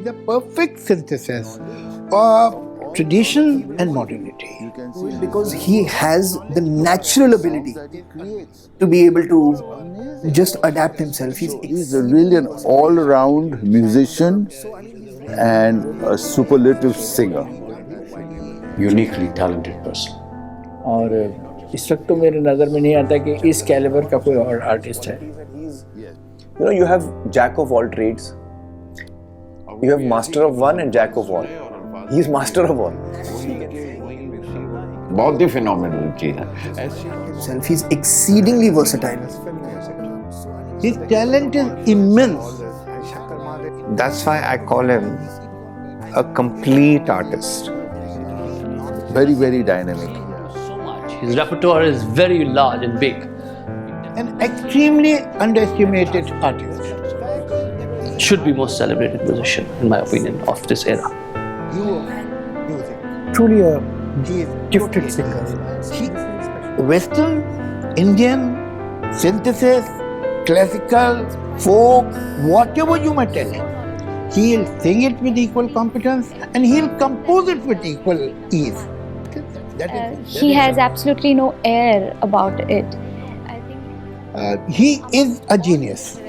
is a perfect synthesis of tradition and modernity. Because he has the natural ability to be able to just adapt himself. He's really an all-round musician and a superlative singer. Uniquely talented person. और इस वक्त तो मेरे नज़र में नहीं आता कि इस कैलिबर का कोई और आर्टिस्ट है. You know, you have jack of all trades. You have master of one and jack of all. He's master of all. बहुत ही phenomenal चीज़ है. He's exceedingly versatile. His talent is immense. That's why I call him a complete artist. Very, very dynamic. His repertoire is very large and big. An extremely underestimated artist. Should be most celebrated musician, in my opinion, of this era. Truly a gifted singer. Western, Indian, synthesis, classical, folk, whatever you may tell him, he'll sing it with equal competence and he'll compose it with equal ease. He has absolutely no air about it. He is a genius.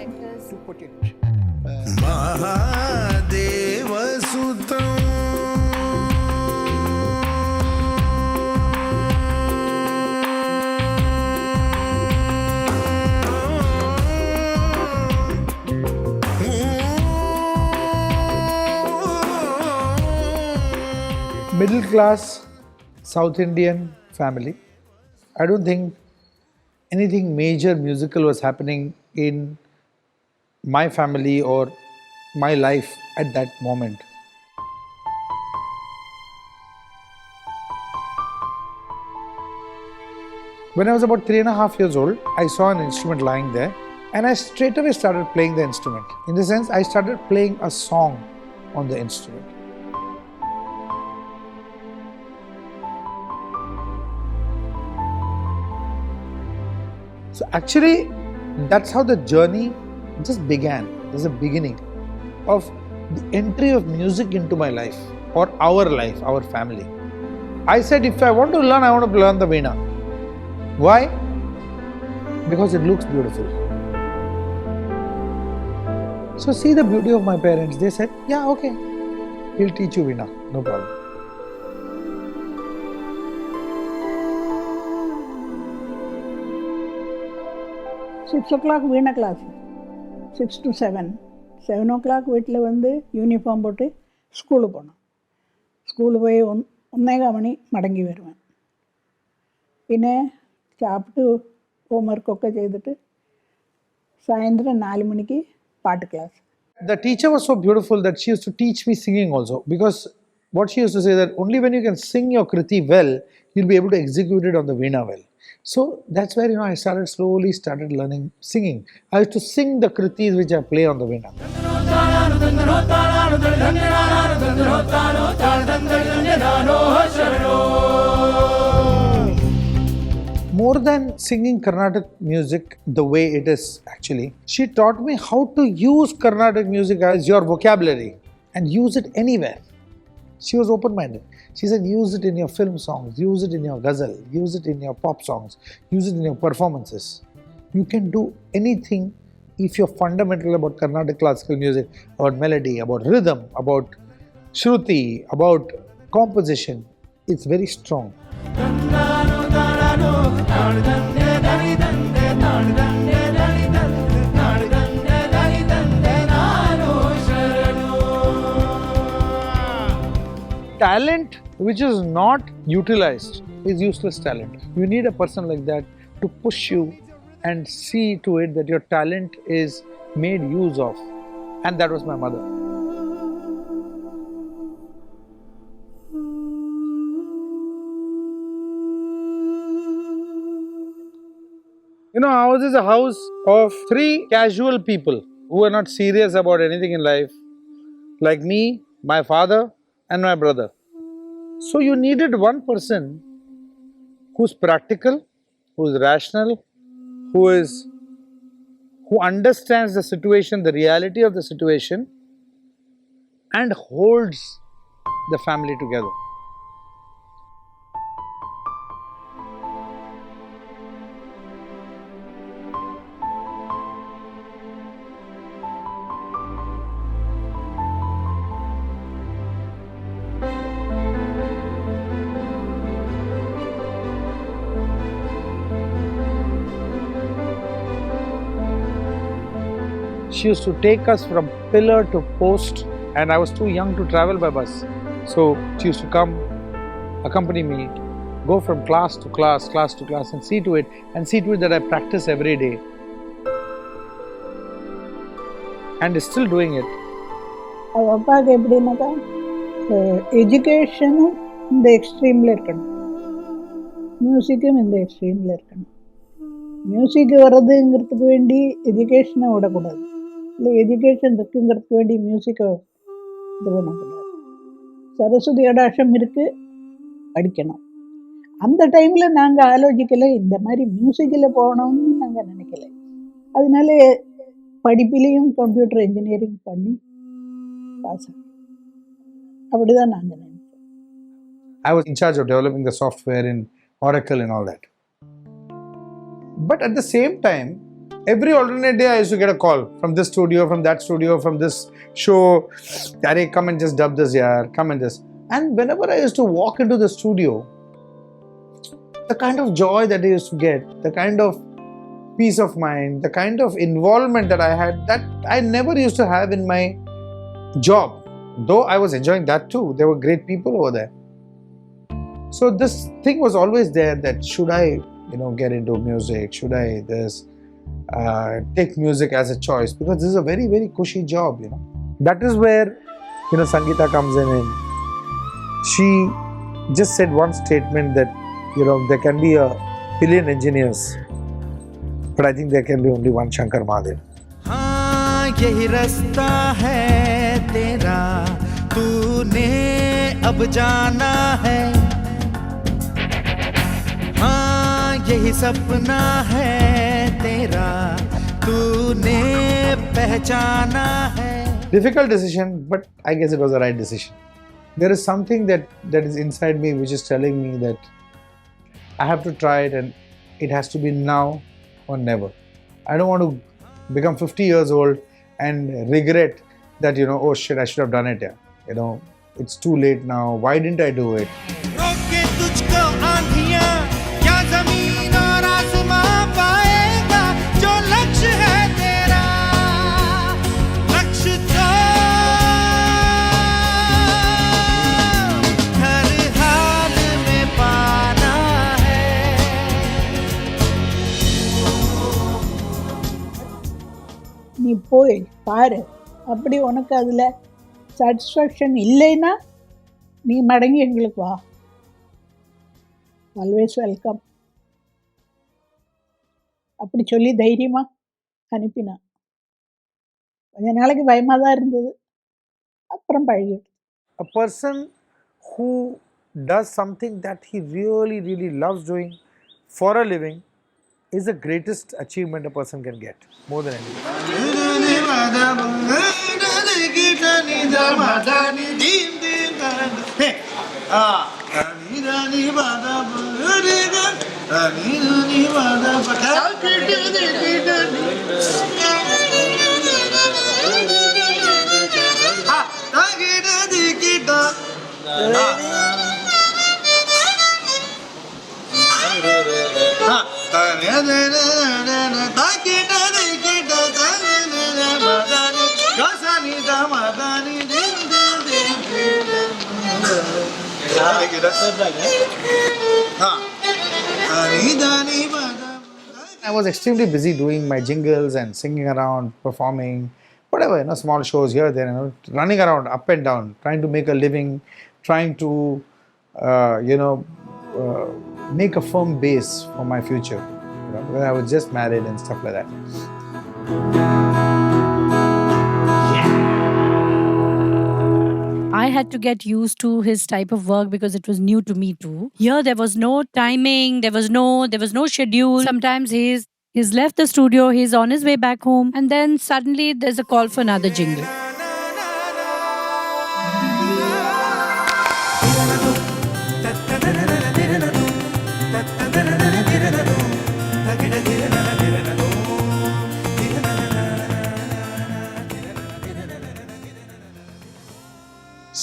Middle class South Indian family. I don't think anything major musical was happening in my family or my life at that moment. When I was about 3.5 years old, I saw an instrument lying there and I straight away started playing the instrument. In the sense, I started playing a song on the instrument. So actually, that's how the journey just began. There's a beginning of the entry of music into my life or our life, our family. I said, if I want to learn, I want to learn the veena. Why? Because it looks beautiful. So see the beauty of my parents. They said, yeah, okay, we'll teach you veena, no problem. Six o'clock veena class. 6 to 7. 7 o'clock வீட்டில் வந்து uniform போட்டு school போனோம். School போய் 1:15 மணி மடங்கி வருவேன். പിന്നെ சாப்பிட்டு ഹോംവർക്കൊക്കെ ചെയ്തിട്ട് സായന്ത്രം 4 മണിക്ക് പാട്ട് class. The teacher was so beautiful that she used to teach me singing also, because what she used to say that only when you can sing your kriti well, you'll be able to execute it on the veena well. So that's where I started learning singing. I used to sing the kritis which I play on the veena. More than singing Carnatic music the way it is actually, she taught me how to use Carnatic music as your vocabulary and use it anywhere. She was open-minded. She said, use it in your film songs, use it in your ghazal, use it in your pop songs, use it in your performances. You can do anything if you're fundamental about Carnatic classical music, about melody, about rhythm, about shruti, about composition. It's very strong. Talent which is not utilized is useless talent. You need a person like that to push you and see to it that your talent is made use of. And that was my mother. Ours is a house of 3 casual people who are not serious about anything in life, like me, my father, and my brother. So you needed one person who's practical, who's rational, who understands the situation, the reality of the situation, and holds the family together. She used to take us from pillar to post, and I was too young to travel by bus. So she used to come, accompany me, go from class to class, and see to it that I practice every day. And is still doing it. அவள் அப்பாவுக்கு எப்படின்னாக்கா எஜுகேஷனும் இந்த எக்ஸ்ட்ரீமில் இருக்கணும், மியூசிக்கும் இந்த எக்ஸ்ட்ரீமில் இருக்கணும். Music வர்றதுங்கிறதுக்கு வேண்டி எஜுகேஷனை விடக்கூடாது, இல்லை எஜுகேஷன் இருக்குங்கிறதுக்கு வேண்டி மியூசிக்கை இது பண்ணக்கூடாது. சரஸ்வதி கடாட்சம் இருக்குது, படிக்கணும். அந்த டைமில் நாங்கள் ஆலோசிக்கலை, இந்த மாதிரி மியூசிக்கில் போகணும்னு நாங்கள் நினைக்கல. அதனால படிப்பிலையும் கம்ப்யூட்டர் இன்ஜினியரிங் பண்ணி பாஸ் ஆகும். அப்படிதான் நாங்கள் நினைப்போம். I was in charge of developing the software in Oracle and all that. But at the same time, every alternate day I used to get a call from this studio, from that studio, from this show. Arey, come and just dub this, yaar, come and just. And whenever I used to walk into the studio, the kind of joy that I used to get, the kind of peace of mind, the kind of involvement that I had, that I never used to have in my job. Though I was enjoying that too, there were great people over there. So this thing was always there, that should I, get into music? Should I take music as a choice? Because this is a very, very cushy job, That is where, Sangeeta comes in, and she just said one statement that, there can be a billion engineers, but I think there can be only one Shankar Mahadev. हाँ यही रास्ता है तेरा, तूने अब जाना है। हाँ यही सपना है तेरा, तूने पहचाना है। Difficult decision, but I guess it was the right decision. There is something that is inside me which is telling me that I have to try it, and it has to be now or never. I don't want to become 50 years old and regret that, oh shit, I should have done it. It's too late now. Why didn't I do it? रोके तुझको आंधियां, क्या जमीन और आसमां पाएगा, जो लक्ष्य है तेरा, लक्ष्य तो हर हाल में पाना है। நீ போய் பாரு, அப்படி உனக்கு அதில் சாட்டிஸ்ஃபேக்ஷன் இல்லைன்னா நீ மடங்கி எங்களுக்கு வா, ஆல்வேஸ் வெல்கம் அப்படி சொல்லி தைரியமாக அனுப்பினான். கொஞ்ச நாளைக்கு பயமாக தான் இருந்தது, அப்புறம் பழகிடும். A person who does something that he really, really loves doing for a living is the greatest achievement a person can get, more than anything. I was extremely busy doing my jingles and singing around, performing, whatever, small shows here, there, running around up and down, trying to make a living, trying to, make a firm base for my future. When I was just married and stuff like that. I had to get used to his type of work because it was new to me too. Here there was no timing, there was no schedule. Sometimes he's left the studio, he's on his way back home, and then suddenly there's a call for another jingle.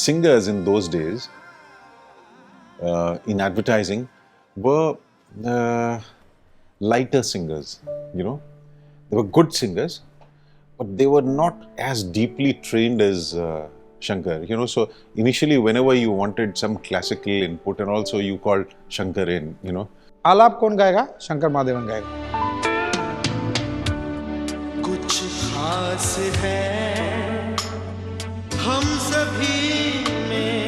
singers in those days in advertising were lighter singers, you know. They were good singers, but they were not as deeply trained as Shankar, you know. So initially, whenever you wanted some classical input and also you called Shankar in, you know. आलाप कौन गाएगा? शंकर महादेवन गाएगा. कुछ खास है हम सभी में,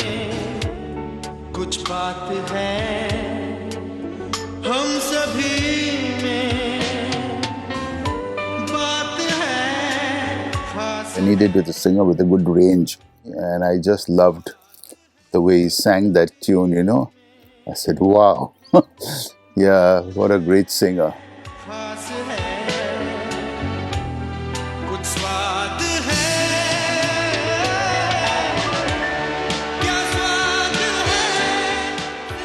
कुछ बात है हम सभी में, बात है खास. I needed with a singer with a good range, and I just loved the way he sang that tune, you know. I said, wow, yeah, what a great singer. खास है कुछ स्वाद है, क्या स्वाद है.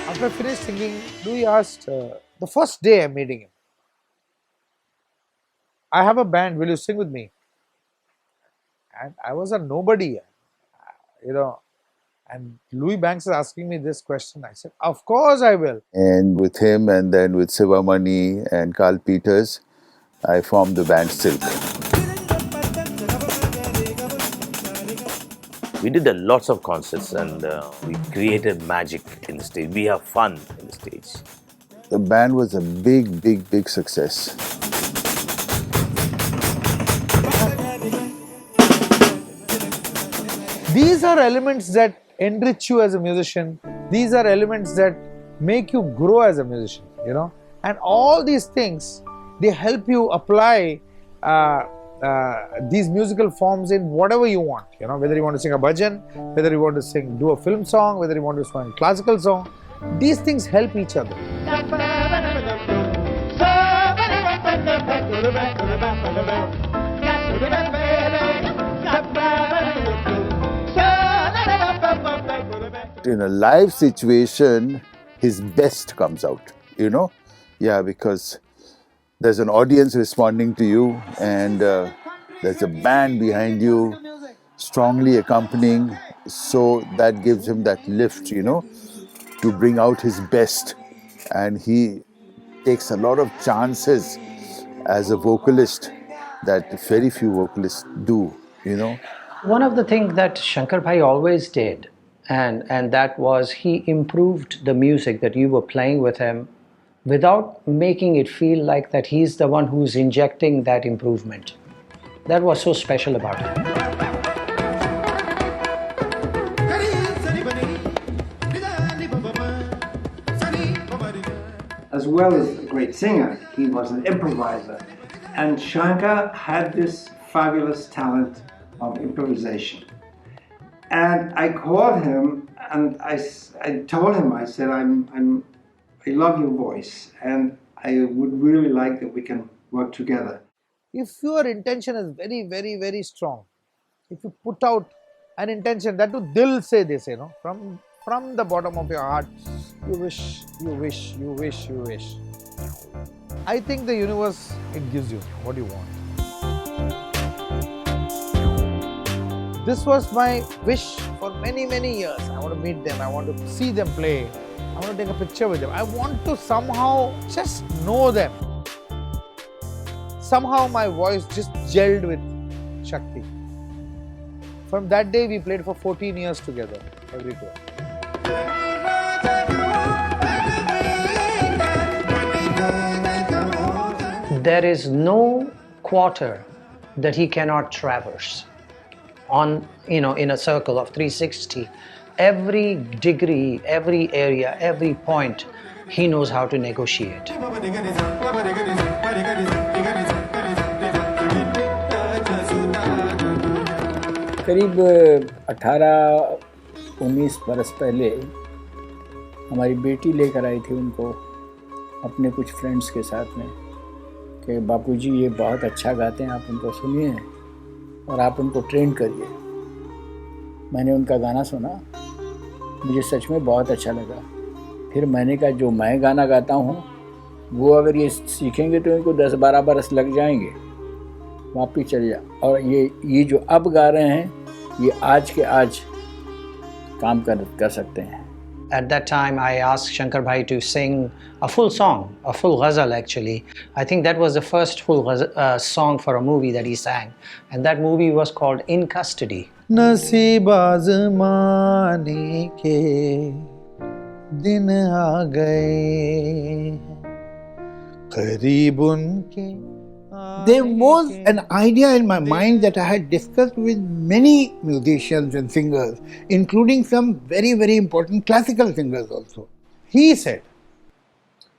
After I finished singing, Louis asked, the first day I'm meeting him, I have a band, will you sing with me? And I was a nobody, you know. And Louis Banks is asking me this question. I said, of course I will. And with him and then with Sivamani and Carl Peters, I formed the band Silk. We did lots of concerts and we created magic in the stage. We have fun in the stage. The band was a big, big, big success. These are elements that enrich you as a musician. These are elements that make you grow as a musician, you know. And all these things, they help you apply these musical forms in whatever you want, you know, whether you want to sing a bhajan, whether you want to do a film song, whether you want to sing a classical song. These things help each other. In a live situation, his best comes out, you know. Yeah, because there's an audience responding to you and there's a band behind you strongly accompanying, so that gives him that lift, you know, to bring out his best. And he takes a lot of chances as a vocalist that very few vocalists do, you know. One of the things that Shankar Bhai always did, and that was he improved the music that you were playing with him without making it feel like that he's the one who's injecting that improvement. That was so special about him. As well as a great singer, he was an improviser. And Shankar had this fabulous talent of improvisation. And I called him and I told him, I said, I love your voice and I would really like that we can work together. If your intention is very, very, very strong, if you put out an intention, that to dil se this, you know, from the bottom of your heart, you wish, you wish, you wish, you wish. I think the universe, it gives you what you want. This was my wish for many, many years. I want to meet them, I want to see them play, I want to take a picture with them. I want to somehow just know them. Somehow my voice just gelled with Shakti. From that day, we played for 14 years together, every tour. There is no quarter that he cannot traverse on, you know, in a circle of 360. Every degree, every area, every point, he knows how to negotiate. करीब 18-19 बरस पहले हमारी बेटी लेकर आई थी उनको अपने कुछ फ्रेंड्स के साथ में कि बापूजी ये बहुत अच्छा गाते हैं, आप उनको सुनिए और आप उनको ट्रेन करिए। मैंने उनका गाना सुना, मुझे सच में बहुत अच्छा लगा। फिर मैंने कहा जो मैं गाना गाता हूँ वो अगर ये सीखेंगे तो इनको 10-12 बरस लग जाएंगे, वापिस चले जा। और ये जो अब गा रहे हैं ये आज के आज काम कर सकते हैं। At that time, I asked Shankar Bhai to sing a full song, a full ghazal actually. I think that was the first full song for a movie that he sang. And that movie was called In Custody. नसीब आज़माने के दिन आ गए करीब उनके There was an idea in my mind that I had discussed with many musicians and singers, including some very, very important classical singers also. He said,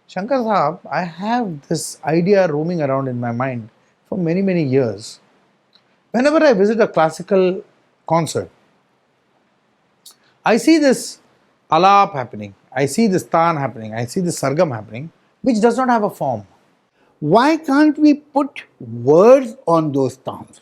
Shankar Sahab, I have this idea roaming around in my mind for many, many years. Whenever I visit a classical concert, I see this alap happening, I see this taan happening, I see this sargam happening, which does not have a form. Why can't we put words on those terms?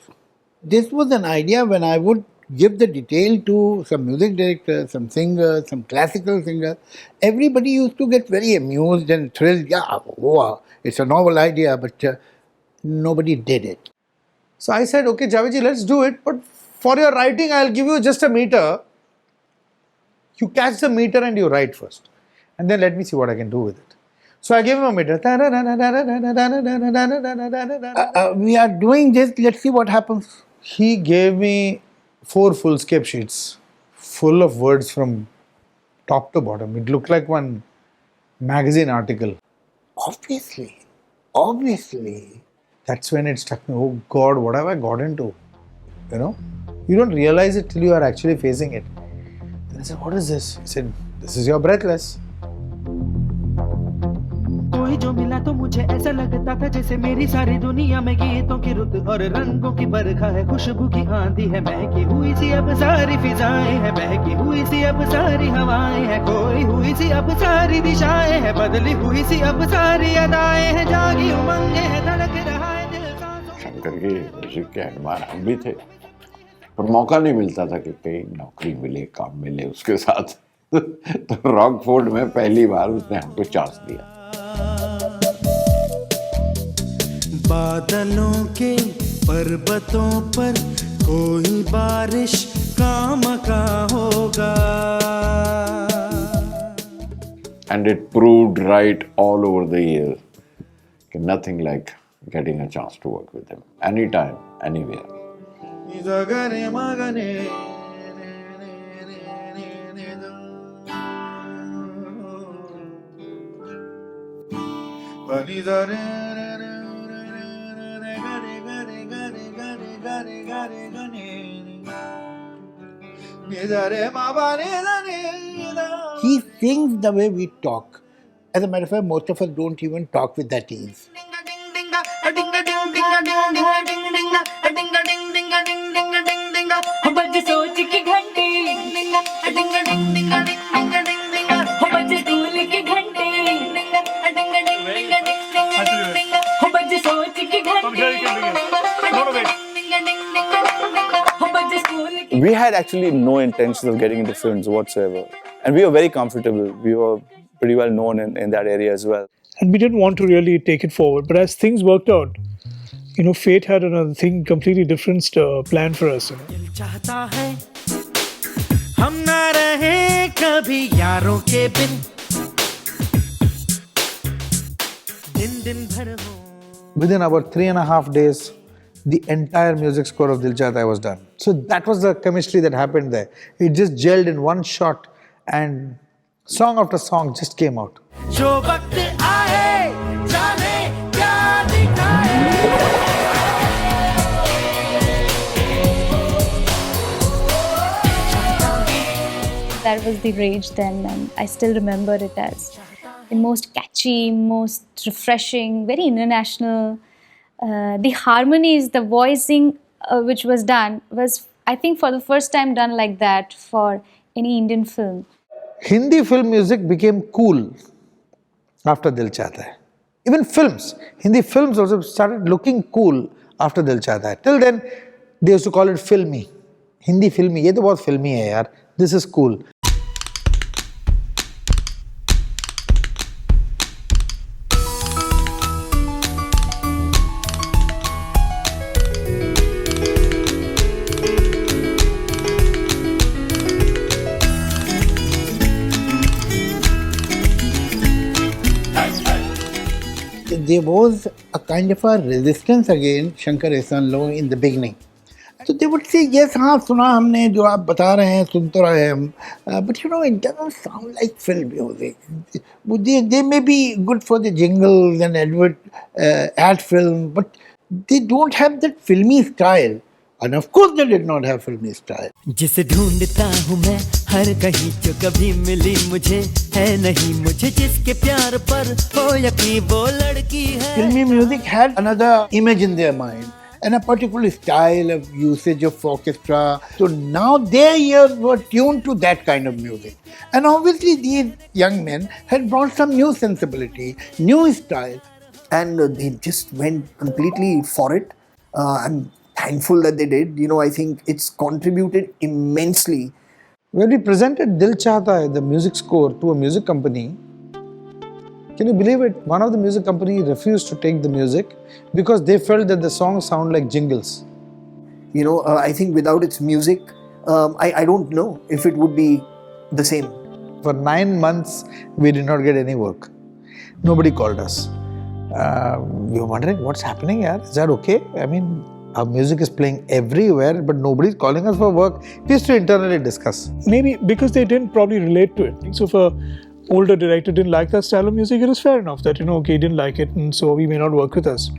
This was an idea when I would give the detail to some music directors, some singers, some classical singers. Everybody used to get very amused and thrilled. Yeah, wow, it's a novel idea, but nobody did it. So I said, okay, Javed ji, let's do it, but for your writing, I'll give you just a meter. You catch the meter and you write first. And then let me see what I can do with it. So I gave him a meter. We are doing this, let's see what happens. He gave me 4 full-scape sheets full of words from top to bottom. It looked like one magazine article. Obviously. That's when it struck me, oh God, what have I got into? You know, you don't realize it till you are actually facing it. Then I said, what is this? He said, this is your breathless. कोई जो मिला तो मुझे ऐसा लगता था जैसे मेरी सारी दुनिया में गीतों की रुत और रंगों की बरखा है, खुशबू की आंधी है, महकी हुई सी अब सारी फिजाएं हैं, बहकी हुई सी अब सारी हवाएं हैं, खोई हुई सी अब सारी दिशाएं हैं, बदली हुई सी अब सारी अदाएं हैं, जागी उमंगे हैं, धड़क रहा है दिल सांसों। शंकर के म्यूजिक के एडमायर हम भी थे, पर मौका नहीं मिलता था कि कहीं नौकरी मिले, काम मिले उसके साथ। तो रॉकफोर्ड में पहली बार उसने हमको चांस दिया। बादलों के पर्वतों पर कोई बारिश काम का होगा। And it proved right all over the years. Nothing like getting a chance to work with him. Anytime, anywhere. He sings the way we talk. As a matter of fact, most of us don't even talk with that ease. We had actually no intention of getting into films whatsoever. And we were very comfortable. We were pretty well known in that area as well. And we didn't want to really take it forward. But as things worked out, you know, fate had another thing completely different planned for us. You know. चाहता है हम ना रहे कभी यारों के बिन दिन भर हो। Within about 3.5 days, the entire music score of Dil Chahta Hai was done. So that was the chemistry that happened there. It just gelled in one shot and song after song just came out. जो वक्त आए जाने क्या दिखाए। That was the rage then, and I still remember it as the most catchy, most refreshing, very international. The harmonies, the voicing which was done was, I think, for the first time done like that for any Indian film. Hindi film music became cool after Dil Chahta Hai. Even films, Hindi films also started looking cool after Dil Chahta Hai. Till then, they used to call it filmy. Hindi filmy, ye to bahut filmy hai yaar. This is cool. there was a kind of a resistance against Shankar Ehsaan Loy in the beginning. So they would say, yes, हाँ सुना हमने जो आप बता रहे हैं सुन तो रहे हम, but you know it doesn't sound like film music. They may be good for the jingles and ad film, but they don't have that filmy style. And of course they did not have filmy style. जिसे ढूंढता हूँ मैं हर कहीं जो कभी मिली मुझे है नहीं मुझे जिसके प्यार पर हो यकीन वो लड़की है. Filmy music had another image in their mind and a particular style of usage of orchestra. So now their ears were tuned to that kind of music. And obviously these young men had brought some new sensibility, new style. And they just went completely for it. I'm thankful that they did. You know, I think it's contributed immensely. When we presented Dil Chahta Hai, the music score, to a music company, can you believe it? One of the music companies refused to take the music because they felt that the songs sound like jingles. You know, I think without its music, I don't know if it would be the same. For 9 months, we did not get any work. Nobody called us. We were wondering, what's happening here? Is that okay? I mean, our music is playing everywhere, but nobody's calling us for work. We used to internally discuss. Maybe because they didn't probably relate to it. So if an older director didn't like that style of music, it is fair enough that, okay, he didn't like it, and so he may not work with us.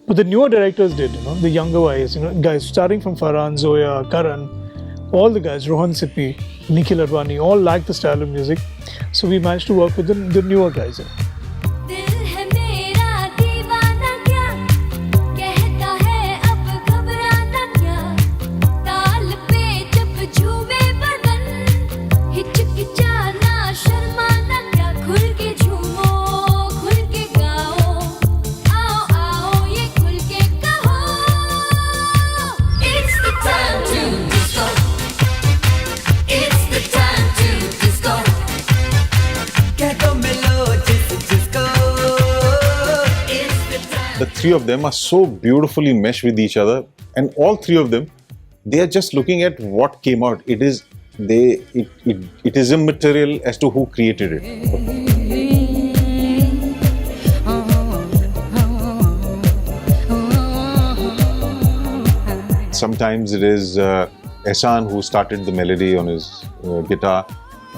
But the newer directors did, the younger guys starting from Farhan, Zoya, Karan, all the guys, Rohan Sippy, Nikhil Advani, all liked the style of music. So we managed to work with the newer guys. The three of them are so beautifully meshed with each other, and all three of them, they are just looking at what came out. It is immaterial as to who created it. Sometimes it is Ehsaan who started the melody on his guitar,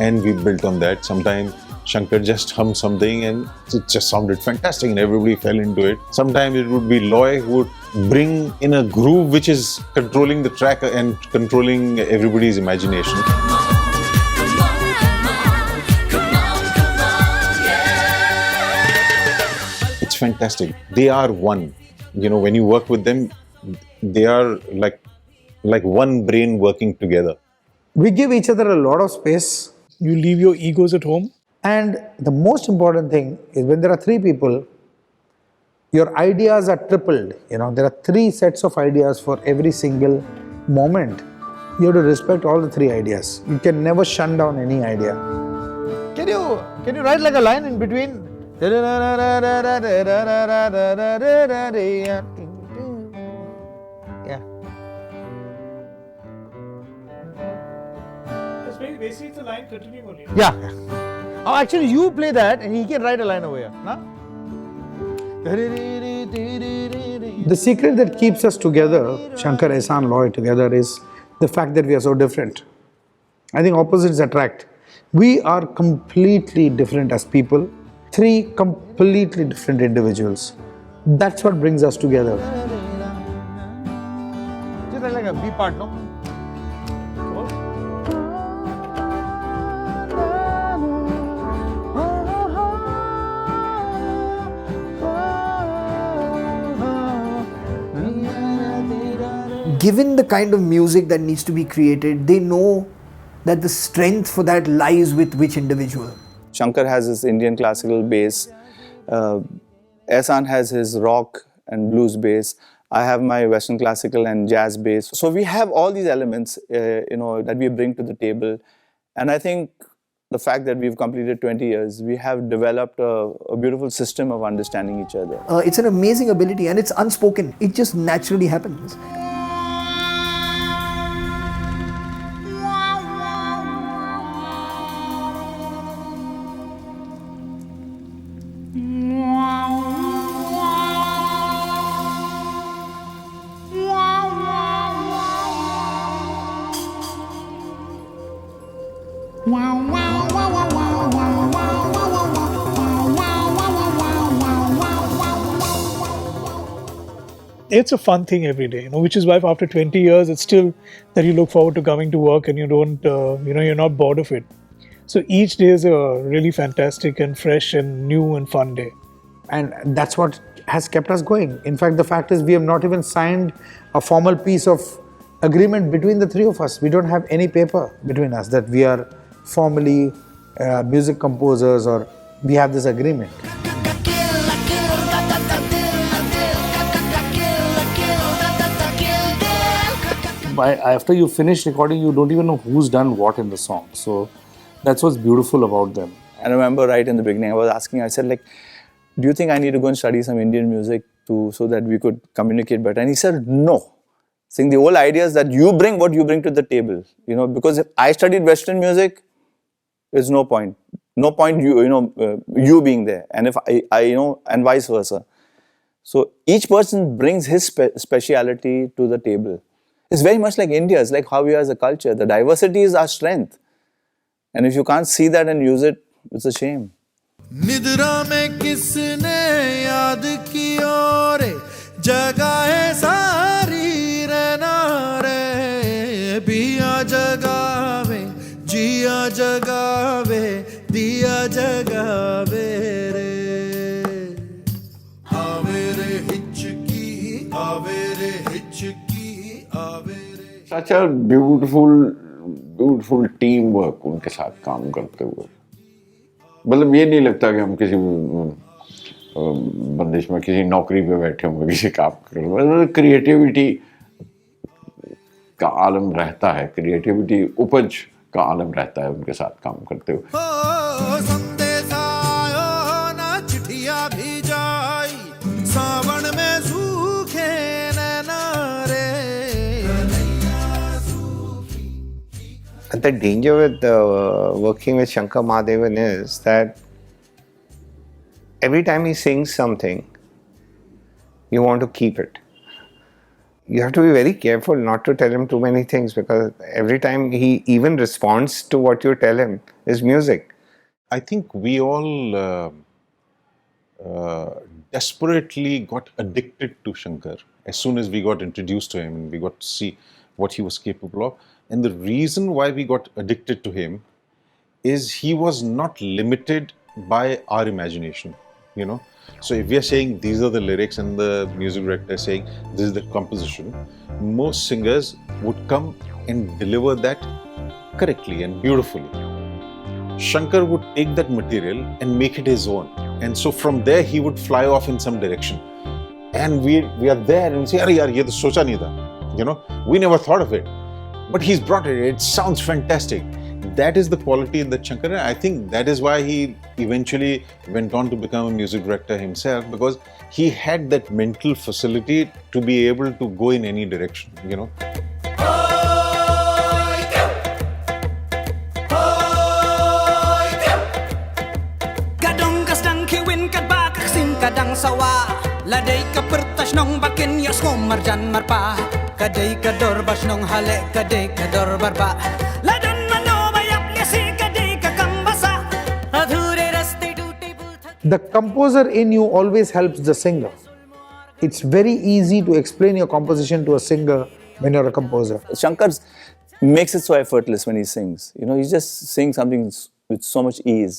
and we built on that. Sometimes Shankar just hummed something and it just sounded fantastic and everybody fell into it. Sometimes it would be Loy who would bring in a groove which is controlling the track and controlling everybody's imagination. It's fantastic. They are one. When you work with them, they are like one brain working together. We give each other a lot of space. You leave your egos at home. And the most important thing is when there are three people, your ideas are tripled. There are 3 sets of ideas for every single moment. You have to respect all the 3 ideas. You can never shun down any idea. Can you write like a line in between? Yeah. Basically, it's a line continuing only. Yeah. Oh, actually, you play that and he can write a line over here. Nah? The secret that keeps us together, Shankar, Ehsaan, Loy together, is the fact that we are so different. I think opposites attract. We are completely different as people, 3 completely different individuals. That's what brings us together. Just like a B part, no? Given the kind of music that needs to be created, they know that the strength for that lies with which individual. Shankar has his Indian classical bass. Ehsaan has his rock and blues bass. I have my Western classical and jazz bass. So we have all these elements, that we bring to the table. And I think the fact that we've completed 20 years, we have developed a beautiful system of understanding each other. It's an amazing ability and it's unspoken. It just naturally happens. It's a fun thing every day, which is why after 20 years, it's still that you look forward to coming to work and you don't, you're not bored of it. So each day is a really fantastic and fresh and new and fun day. And that's what has kept us going. In fact, the fact is we have not even signed a formal piece of agreement between the three of us. We don't have any paper between us that we are formally music composers or we have this agreement. After you finish recording, you don't even know who's done what in the song. So that's what's beautiful about them. I remember right in the beginning, I was asking, I said, like, do you think I need to go and study some Indian music so that we could communicate better? And he said, no. Saying the whole idea is that you bring what you bring to the table, because if I studied Western music, there's no point. No point you being there. And if I and vice versa. So each person brings his speciality to the table. It's very much like India. It's like how we are as a culture. The diversity is our strength. And if you can't see that and use it, it's a shame. निद्रा में किसने याद की और जगाए सारी रहना रे पिया जगावे जिया जगावे दिया जगावे रे आवे रे हिचकी आवे रे हिचकी आवे रे Such a beautiful team work उनके साथ काम करते हुए मतलब ये नहीं लगता कि हम किसी बंदिश में किसी नौकरी पे बैठे होंगे किसी काम कर रहे क्रिएटिविटी का आलम रहता है क्रिएटिविटी उपज का आलम रहता है उनके साथ काम करते हुए संदेश आयो ना चिट्ठियां भी जाई सावन में सूखे नैना रे The danger with working with Shankar Mahadevan is that every time he sings something, you want to keep it. You have to be very careful not to tell him too many things because every time he even responds to what you tell him is music. I think we all desperately got addicted to Shankar as soon as we got introduced to him and we got to see what he was capable of. And the reason why we got addicted to him is he was not limited by our imagination, So if we are saying these are the lyrics and the music director is saying this is the composition, most singers would come and deliver that correctly and beautifully. Shankar would take that material and make it his own. And so from there he would fly off in some direction. And we are there and we say, "Arey yaar, ye to socha nahi tha." We never thought of it. But he's brought it. It sounds fantastic. That is the quality that Shankar, I think that is why he eventually went on to become a music director himself because he had that mental facility to be able to go in any direction, kadang sawa ladai ka pertas nong bakin yas ngomar jan marpa kadai ka dorbas nong hale kadai ka dorbar ba ladan mano bayap lesi kadai ka kambasa adhure raste toote The composer in you always helps the singer. It's very easy to explain your composition to a singer when you're a composer. Shankar makes it so effortless when he sings. He just sings something with so much ease.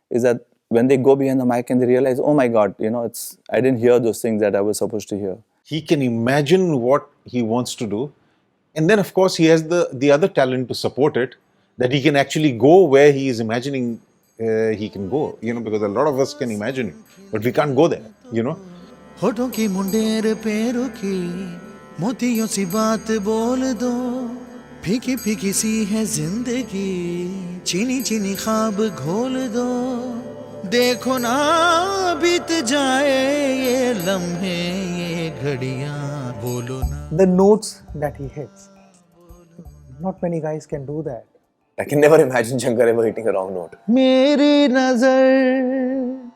Is that when they go behind the mic and they realize, oh my God, I didn't hear those things that I was supposed to hear. He can imagine what he wants to do. And then, of course, he has the other talent to support it, that he can actually go where he is imagining he can go, because a lot of us can imagine it, but we can't go there, होठों की मुंडेर पैरों की मोतियों सी बात बोल दो फीकी फीकी सी है जिंदगी चीनी चीनी ख्वाब घोल दो देखो ना बीत जाए ये लम्हे ये घड़ियां बोलो ना The notes that he hits. Not many guys can do that. I can never imagine Shankar ever hitting a wrong note. मेरी नजर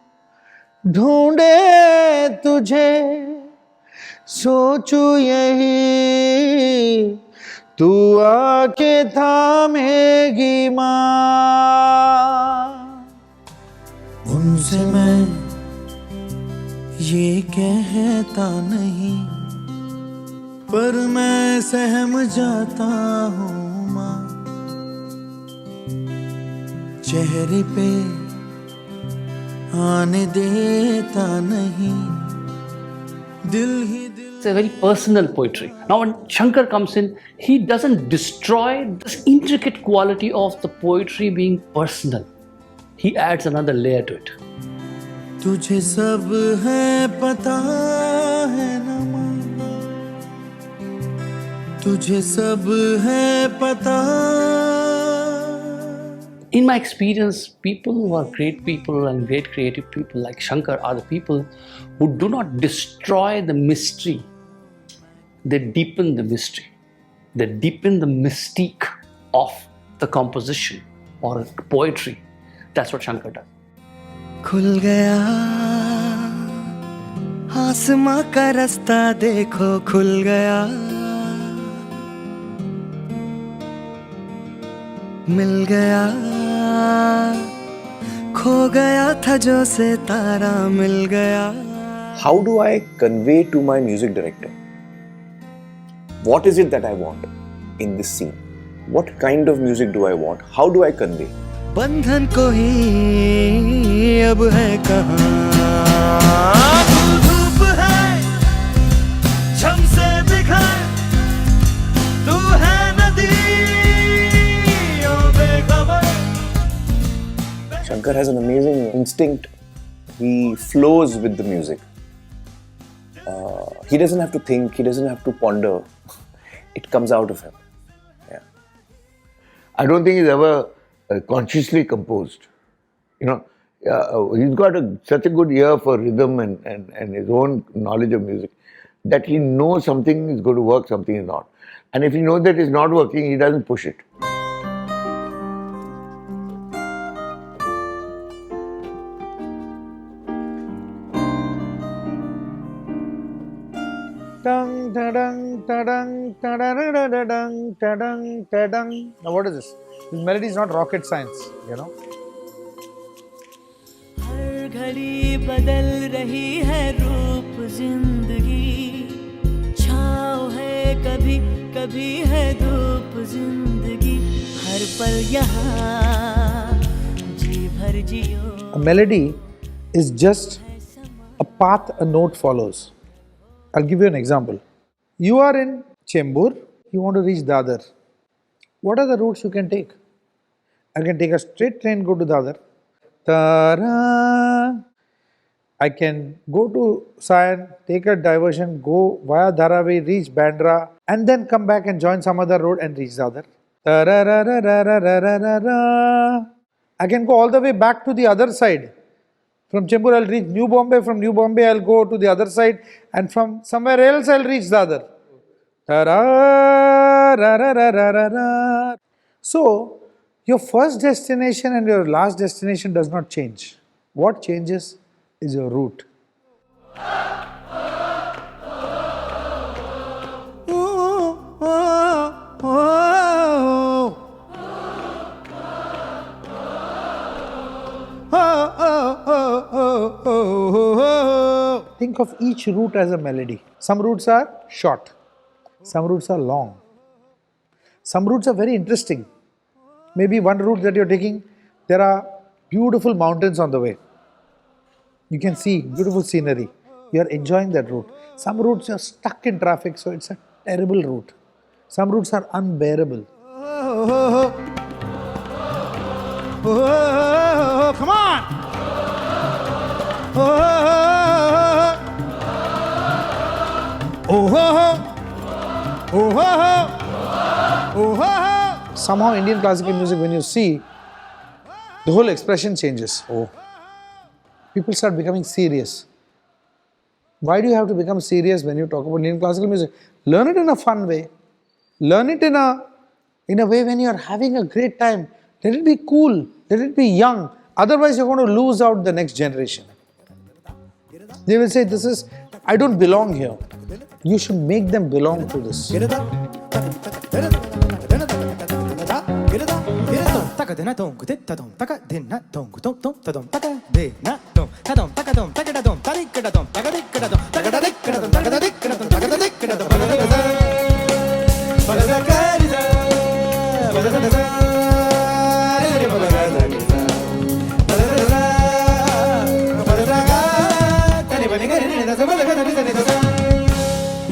ढूंढे तुझे सोचू यही तू आके थामेगी माँ तुमसे मैं ये कहता नहीं, पर मैं सहम जाता हूँ माँ, चेहरे पे आने देता नहीं, दिल ही दिल. It's a very personal poetry. Now when Shankar comes in, he doesn't destroy this intricate quality of the poetry being personal. He adds another layer to it. तुझे सब है पता है ना माँ, तुझे सब है पता. In my experience, people who are great people and great creative people like Shankar are the people who do not destroy the mystery. They deepen the mystery. They deepen the mystique of the composition or poetry. That's what Shankar does. खुल गया आसमां का रास्ता देखो, खुल गया मिल गया, खो गया था जो से तारा मिल गया. How do I convey to my music director what is it that I want in this scene? What kind of music do I want? How do I convey? बंधन को ही अब है कहाँ, धूप है झम से दिखाए, तू है नदी ओ बेखबर. Shankar has an amazing instinct. He flows with the music. He doesn't have to think, he doesn't have to ponder. It comes out of him. Yeah. I don't think he's ever consciously composed. You know, he's got such a good ear for rhythm and his own knowledge of music that he knows something is going to work, something is not. And if he knows that it's not working, he doesn't push it. Dang, ta-dang, ta-dang, ta-da-da-da-da-dang, ta-dang, ta-dang. Now what is this? This melody is not rocket science, you know. हर घड़ी बदल रही है रूप जिंदगी, छाँव है कभी कभी है धूप जिंदगी, हर पल यहाँ जी भर जियो. A melody is just a path a note follows. I'll give you an example. You are in Chembur, you want to reach Dadar. What are the routes you can take? I can take a straight train, go to Dadar. Ta-da! I can go to Sion, take a diversion, go via Dharavi, reach Bandra, and then come back and join some other road and reach Dadar. Ta-ra-ra-ra-ra-ra-ra-ra. I can go all the way back to the other side. From Chembur, I'll reach New Bombay. From New Bombay, I'll go to the other side. And from somewhere else, I'll reach Dadar. So, your first destination and your last destination does not change. What changes is your route. Think of each route as a melody. Some routes are short, some routes are long, some routes are very interesting. Maybe one route that you're taking, there are beautiful mountains on the way. You can see beautiful scenery. You are enjoying that route. Some routes you're stuck in traffic, so it's a terrible route. Some routes are unbearable. Come on! Somehow Indian classical music, when you see, the whole expression changes. People start becoming serious. Why do you have to become serious when you talk about Indian classical music? Learn it in a fun way. Learn it in a way when you are having a great time. Let it be cool. Let it be young. Otherwise, you're going to lose out the next generation. They will say, I don't belong here. You should make them belong to this.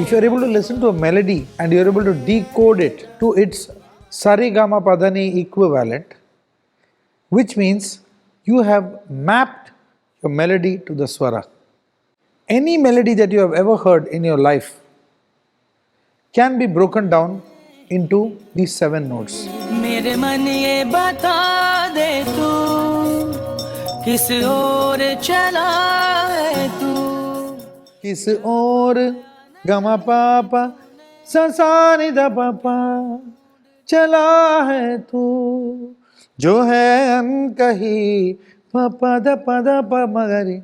If you're able to listen to a melody and you're able to decode it to its sarigama padani equivalent, which means you have mapped your melody to the swara. Any melody that you have ever heard in your life can be broken down into these 7 notes. मेरे मन ये बता दे तू किस ओर चला है तू किस ओर गमा पापा सा नि दा पापा चला है तू जो है अनकही पापा दा पदा प मगरी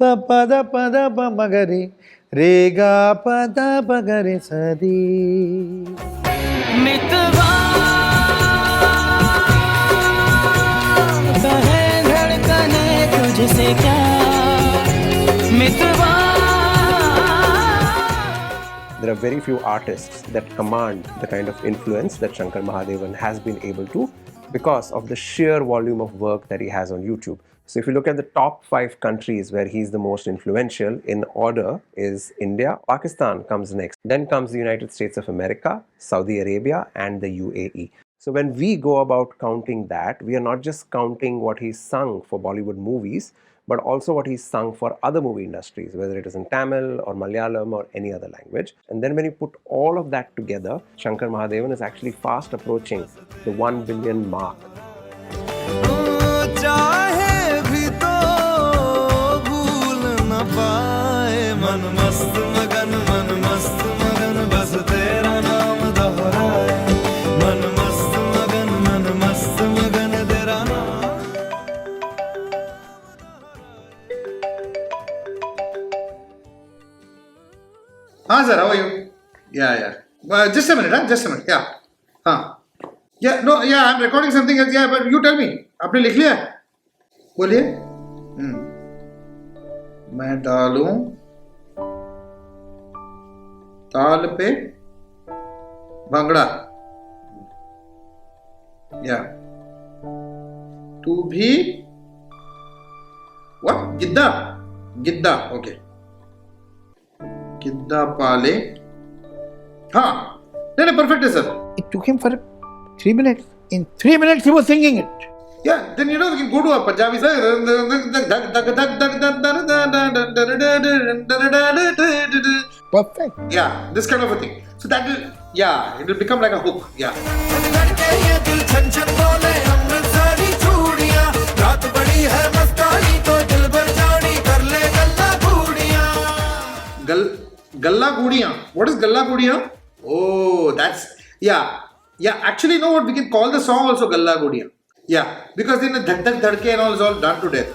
पापा दा पदा प मगरी रेगा पदा पगरे सदी मितवा कहे धड़कने तुझसे क्या मितवा. There are very few artists that command the kind of influence that Shankar Mahadevan has been able to because of the sheer volume of work that he has on YouTube. So if you look at the top 5 countries where he's the most influential in order is India, Pakistan comes next. Then comes the United States of America, Saudi Arabia and the UAE. So when we go about counting that, we are not just counting what he's sung for Bollywood movies, but also what he's sung for other movie industries, whether it is in Tamil or Malayalam or any other language. And then when you put all of that together, Shankar Mahadevan is actually fast approaching the 1 billion mark. Hi sir, how are you? Yeah. Just a minute, just a minute. Yeah. Yeah, no, yeah, I'm recording something else. Yeah, but you tell me. आपने लिख लिया? बोलिए. मैं डालूं ताल पे bhangra. Yeah. तू भी what? गिद्दा. Okay. गिद्दा पाले. हाँ. No, perfect, sir. It took him for 3 minutes. In 3 minutes, he was singing it. Yeah, then we can go to a Punjabi. Perfect. Yeah, this kind of a thing. So that will, it will become like a hook. Yeah. Galla Gudiyan. What is Galla Gudiyan? Oh, that's, yeah, actually, you know what, we can call the song also Galla Gudiyan. Yeah, because then the dhak dhak dhadke and all is all done to death.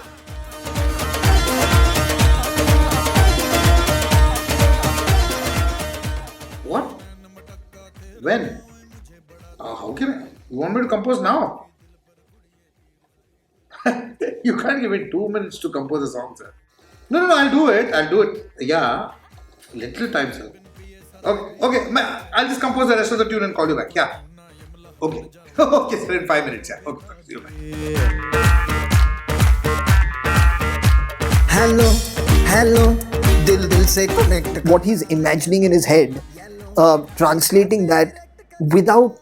What? When? How can I? You want me to compose now? You can't give me 2 minutes to compose a song, sir. No, I'll do it. Yeah, little time, sir. Okay, I'll just compose the rest of the tune and call you back. Yeah. Okay. Okay, sir, in 5 minutes. Yeah. Okay, see you back. Hello, dil se connect. What he's imagining in his head, translating that without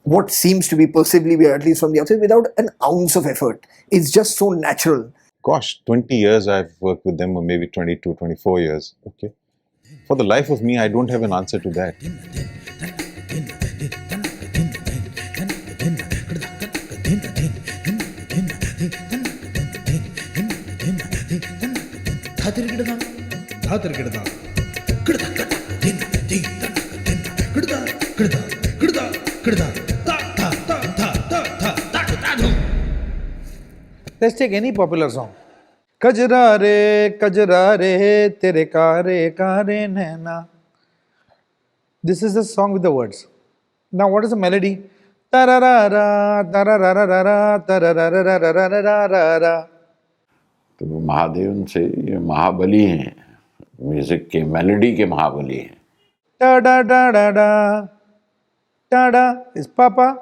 what seems to be possibly, at least from the outside, without an ounce of effort. It's just so natural. Gosh, 20 years I've worked with them, or maybe 22, 24 years. Okay. For the life of me, I don't have an answer to that. Let's take any popular song. Kajra re, tere kare naina. This is the song with the words. Now, what is the melody? Tararara, tararara, tararara. तो महादेवन से ये महाबली हैं, music के melody के महाबली हैं. Da da da da da. Da da is Papa.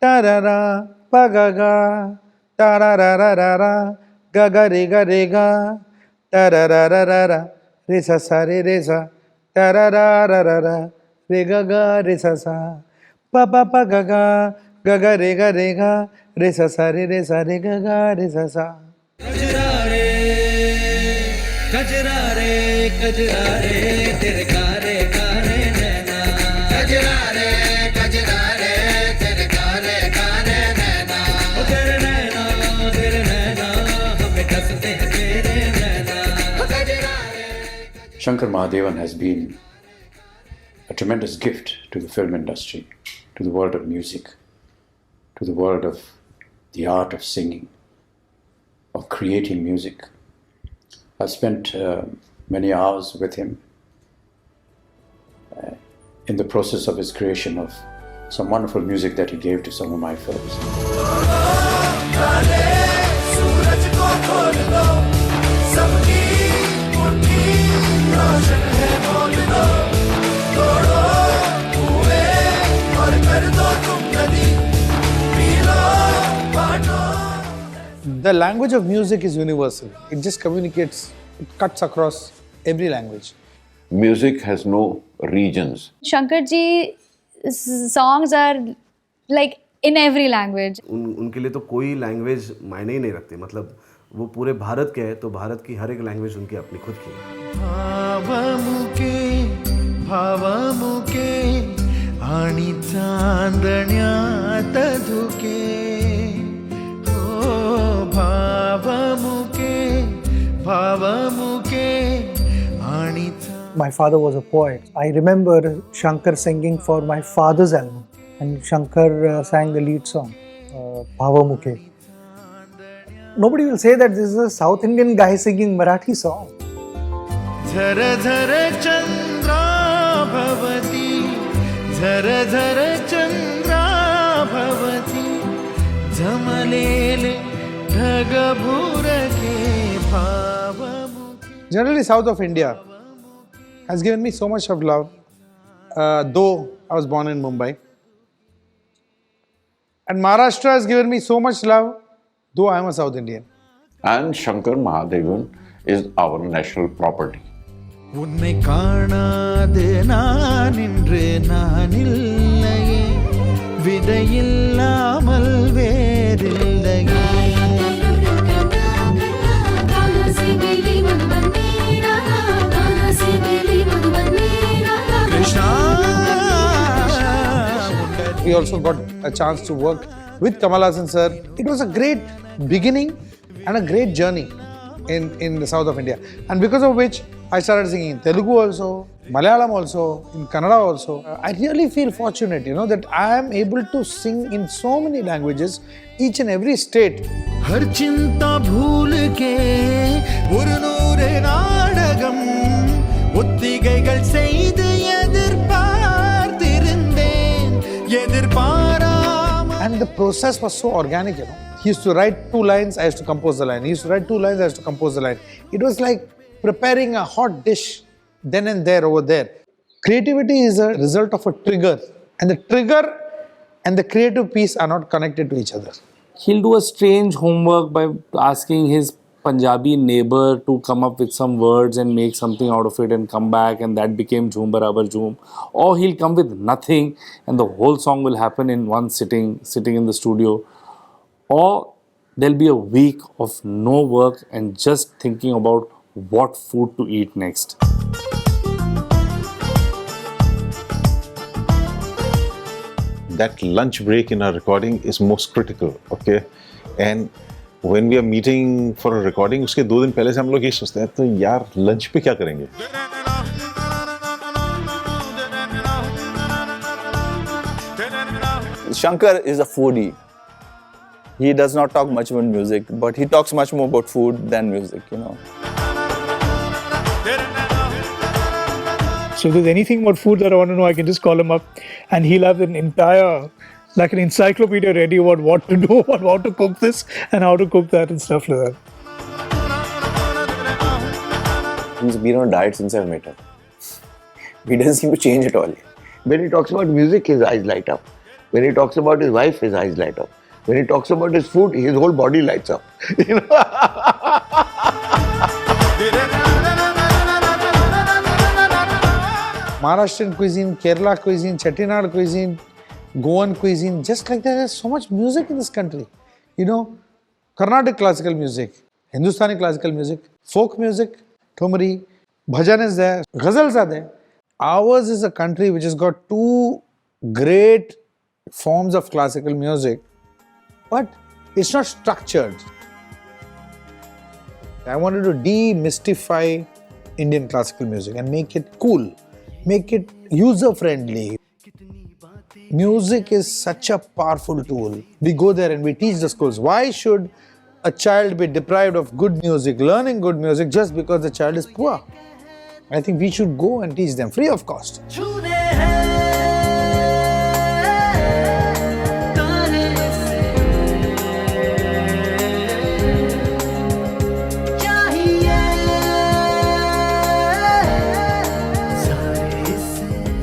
Da da da. Pa ga ga. Da da da da da da. Ga ga re ga re ga. Da da da da da da. Re sa sa re re sa. Da da da da da da. Re ga ga re sa sa. Pa pa pa ga ga. Ga ga re ga re ga. Re sa sa re re sa re ga ga re sa sa. कजरा रे तेरे कारे कारे नैना कजरा रे तेरे कारे कारे नैना ओ तेरे नैना हमें कसते हैं तेरे नैना कजरा रे. Shankar Mahadevan has been a tremendous gift to the film industry, to the world of music, to the world of the art of singing, of creating music. I've spent many hours with him in the process of his creation of some wonderful music that he gave to some of my films. The language of music is universal. It just communicates, it cuts across every language. Music has no regions. Shankar ji songs are like in every language. उनके लिए तो कोई language मायने ही नहीं रखती. मतलब वो पूरे भारत के है तो भारत की हर एक लैंग्वेज उनकी अपनी खुद की है. भावमुके आणि चांदण्यात धुके हो भावमुके आणि. My father was a poet. I remember Shankar singing for my father's album, and Shankar sang the lead song, Bhavamukhe. Nobody will say that this is a South Indian guy singing Marathi song. झर झर चंद्रा भवती झर झर चंद्रा भवती झमलेले ढग भूरके भावमुखे. Generally, South of India has given me so much of love, though I was born in Mumbai. And Maharashtra has given me so much love, though I am a South Indian. And Shankar Mahadevan is our national property. உன்னை காணாது நான் இன்று நான் இல்லையே விதையில்லாமல் வேறில்லையே. We also got a chance to work with Kamal Haasan sir. It was a great beginning and a great journey in the south of India. And because of which I started singing in Telugu also, Malayalam also, in Kannada also. I really feel fortunate, that I am able to sing in so many languages, each and every state. हर चिंता भूल के ஒரு நூறு நாடகம் ஒத்திகைகள் செய்து எதிர்பார்த்திருந்தேன் எதிர்பாராமல். And the process was so organic, He used to write 2 lines, I used to compose the line. He used to write 2 lines, I used to compose the line. It was like preparing a hot dish then and there over there. Creativity is a result of a trigger, and the trigger and the creative piece are not connected to each other. He'll do a strange homework by asking his Punjabi neighbor to come up with some words and make something out of it and come back, and that became Jhoom Barabar Jhoom. Or he'll come with nothing and the whole song will happen in one sitting in the studio. Or there'll be a week of no work and just thinking about what food to eat next. That lunch break in our recording is most critical, okay? And when we are meeting for a recording, उसके 2 दिन पहले से हम लोग ये सोचते हैं तो यार lunch पे क्या करेंगे? Shankar is a foodie. He does not talk much about music, but he talks much more about food than music, So if there's anything about food that I want to know, I can just call him up and he'll have an entire, like an encyclopedia ready about what to do, about how to cook this and how to cook that and stuff like that. He's been on a diet since I've met him. He doesn't seem to change at all. When he talks about music, his eyes light up. When he talks about his wife, his eyes light up. When he talks about his food, his whole body lights up. You know? Maharashtrian cuisine, Kerala cuisine, Chettinad cuisine, Goan cuisine, just like that, there's so much music in this country. You know, Carnatic classical music, Hindustani classical music, folk music, Thumri, bhajan is there, ghazals are there. Ours is a country which has got two great forms of classical music, but it's not structured. I wanted to demystify Indian classical music and make it cool, make it user-friendly. Music is such a powerful tool. We go there and we teach the schools. Why should a child be deprived of good music, learning good music, just because the child is poor? I think we should go and teach them free of cost.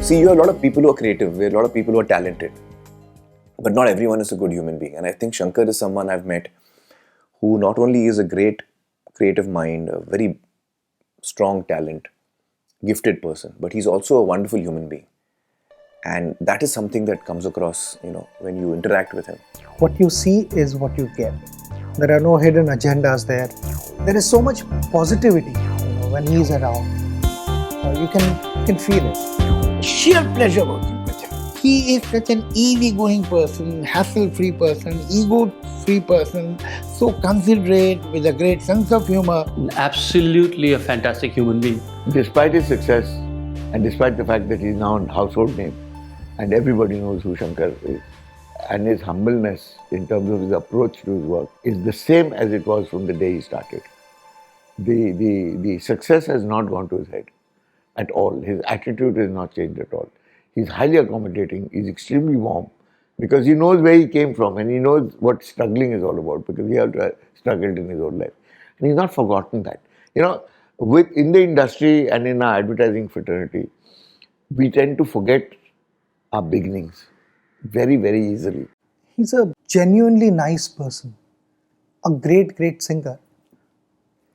See, you have a lot of people who are creative, we have a lot of people who are talented. But not everyone is a good human being. And I think Shankar is someone I've met who not only is a great creative mind, a very strong talent, gifted person, but he's also a wonderful human being. And that is something that comes across, you know, when you interact with him. What you see is what you get. There are no hidden agendas there. There is so much positivity, when he's around. You can feel it. Sheer pleasure working with him. He is such an easygoing person, hassle-free person, ego-free person, so considerate, with a great sense of humor. Absolutely a fantastic human being. Despite his success, and despite the fact that he's now a household name, and everybody knows who Shankar is, and his humbleness in terms of his approach to his work is the same as it was from the day he started. The success has not gone to his head at all. His attitude has not changed at all. He's highly accommodating, he's extremely warm, because he knows where he came from and he knows what struggling is all about, because he has struggled in his own life. And he's not forgotten that. You know, in the industry and in our advertising fraternity, we tend to forget our beginnings very, very easily. He's a genuinely nice person. A great singer.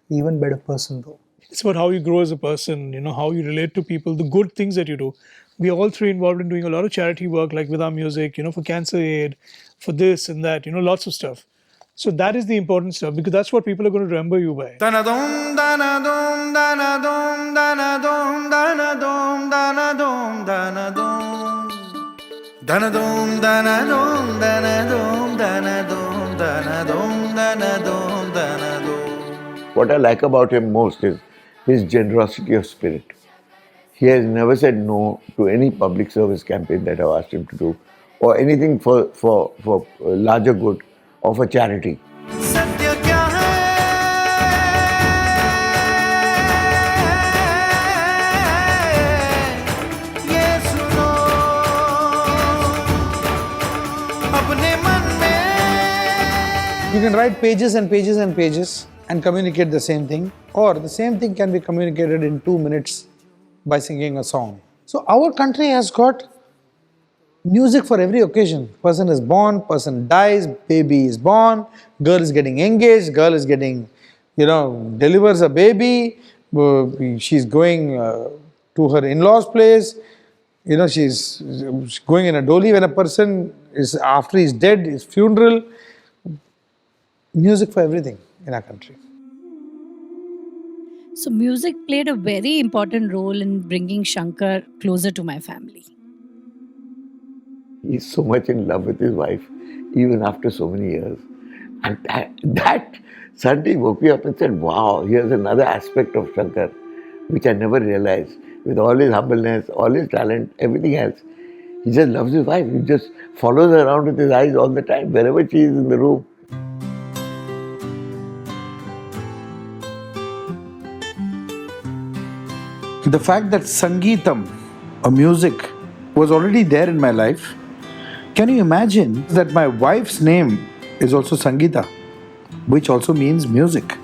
Even better person though. It's about how you grow as a person, how you relate to people, the good things that you do. We are all three involved in doing a lot of charity work, like with our music, for cancer aid, for this and that, lots of stuff. So that is the important stuff, because that's what people are going to remember you by. Danadom, danadom, danadom, danadom, danadom, danadom, danadom. Danadom, danadom, danadom, danadom, danadom, danadom, danadom. What I like about him most is his generosity of spirit. He has never said no to any public service campaign that I've asked him to do, or anything for larger good or for charity. You can write pages and pages and pages and communicate the same thing, or the same thing can be communicated in 2 minutes by singing a song. So our country has got music for every occasion. Person is born, person dies, baby is born, girl is getting engaged, girl is getting, delivers a baby, she's going to her in-laws' place, she's going in a dolly when a person is, after he's dead, his funeral. Music for everything in our country. So music played a very important role in bringing Shankar closer to my family. He's so much in love with his wife, even after so many years. And that suddenly woke me up and said, wow, here's another aspect of Shankar, which I never realized. With all his humbleness, all his talent, everything else, he just loves his wife. He just follows her around with his eyes all the time, wherever she is in the room. The fact that Sangeetam, or music, was already there in my life. Can you imagine that my wife's name is also Sangeeta, which also means music?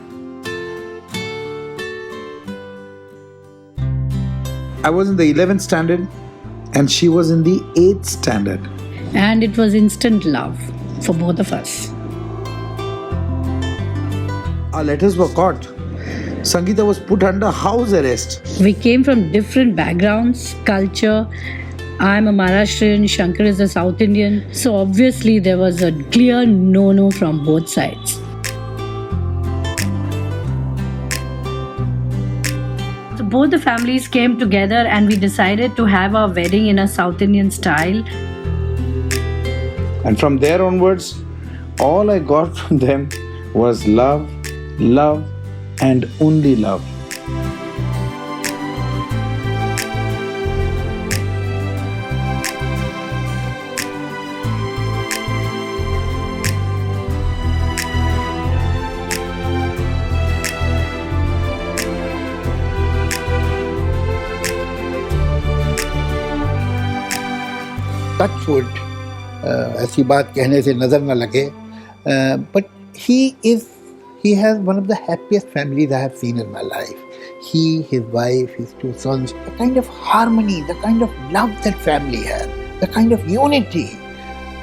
I was in the 11th standard and she was in the 8th standard. And it was instant love for both of us. Our letters were caught. Sangeeta was put under house arrest. We came from different backgrounds, culture. I'm a Maharashtrian, Shankar is a South Indian. So obviously there was a clear no-no from both sides. So both the families came together and we decided to have our wedding in a South Indian style. And from there onwards, all I got from them was love, love, and only love. Touch wood, ऐसी बात कहने से नजर न लगे, but he has one of the happiest families I have seen in my life. He, his wife, his 2 sons, the kind of harmony, the kind of love that family had, the kind of unity,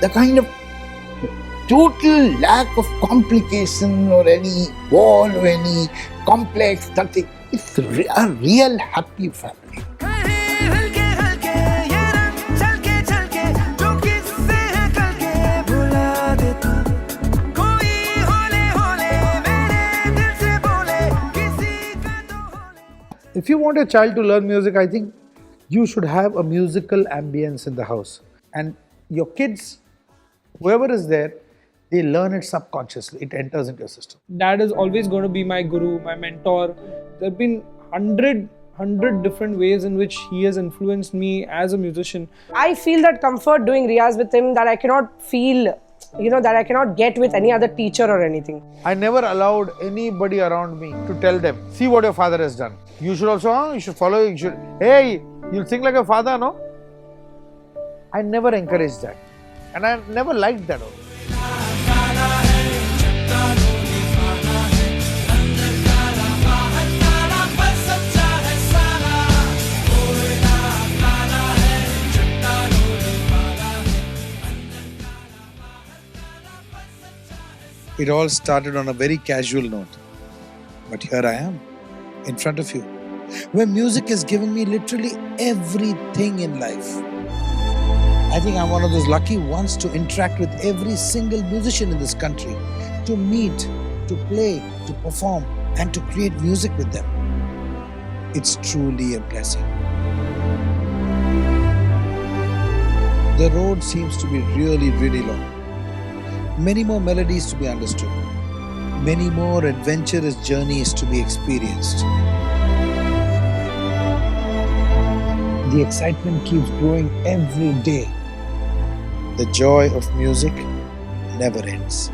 the kind of total lack of complication or any war or any complex, nothing. It's a real happy family. If you want a child to learn music, I think you should have a musical ambience in the house. And your kids, whoever is there, they learn it subconsciously. It enters into your system. Dad is always going to be my guru, my mentor. There have been 100 different ways in which he has influenced me as a musician. I feel that comfort doing riyaz with him that I cannot feel, that I cannot get with any other teacher or anything. I never allowed anybody around me to tell them, see what your father has done. You should also, you should follow, hey, you'll sing like your father, no? I never encouraged that. And I never liked that also. It all started on a very casual note. But here I am, in front of you, where music has given me literally everything in life. I think I'm one of those lucky ones to interact with every single musician in this country, to meet, to play, to perform, and to create music with them. It's truly a blessing. The road seems to be really, really long. Many more melodies to be understood. Many more adventurous journeys to be experienced. The excitement keeps growing every day. The joy of music never ends.